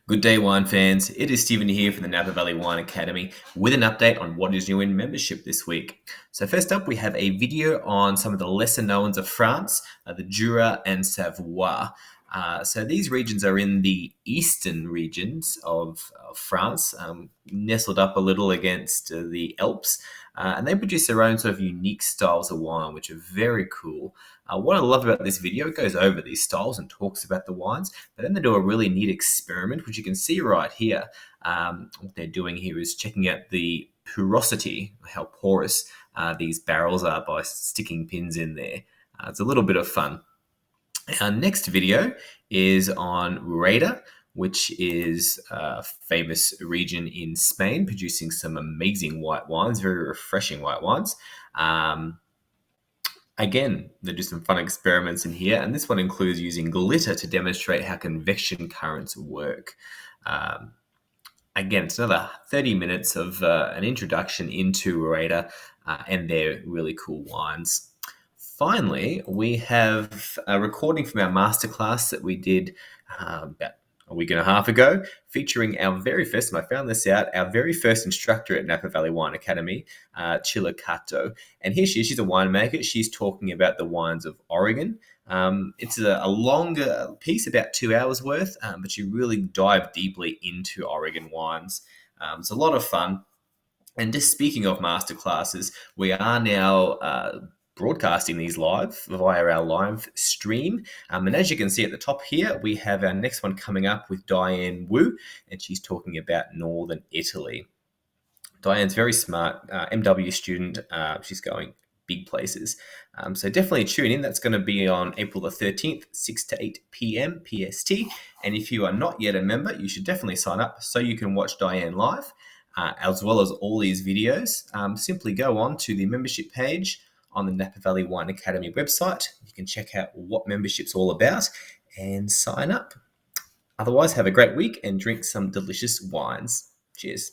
Good day, wine fans. It is Stephen here from the Napa Valley Wine Academy with an update on what is new in membership this week. So first up, we have a video on some of the lesser knowns of France, the Jura and Savoie. So these regions are in the eastern regions of France, nestled up a little against the Alps, and they produce their own sort of unique styles of wine, which are very cool. What I love about this video, it goes over these styles and talks about the wines, but then they do a really neat experiment, which you can see right here. What they're doing here is checking out the porosity, how porous these barrels are by sticking pins in there. It's a little bit of fun. Our next video is on Rueda, which is a famous region in Spain, producing some amazing white wines, very refreshing white wines. Again, they do some fun experiments in here, and this one includes using glitter to demonstrate how convection currents work. Again, it's another 30 minutes of an introduction into Rueda and their really cool wines. Finally, we have a recording from our masterclass that we did about a week and a half ago, featuring our very first, and I found this out, our very first instructor at Napa Valley Wine Academy, Chila Kato. And here she is, she's a winemaker. She's talking about the wines of Oregon. It's a longer piece, about 2 hours worth, but you really dive deeply into Oregon wines. It's a lot of fun. And just speaking of masterclasses, we are now broadcasting these live via our live stream. And as you can see at the top here, we have our next one coming up with Diane Wu, and she's talking about Northern Italy. Diane's very smart, MW student. She's going big places. So definitely tune in. That's going to be on April the 13th, 6 to 8 p.m. PST. And if you are not yet a member, you should definitely sign up so you can watch Diane live, as well as all these videos. Simply go on to the membership page on the Napa Valley Wine Academy website. You can check out what membership's all about and sign up. Otherwise, have a great week and drink some delicious wines. Cheers.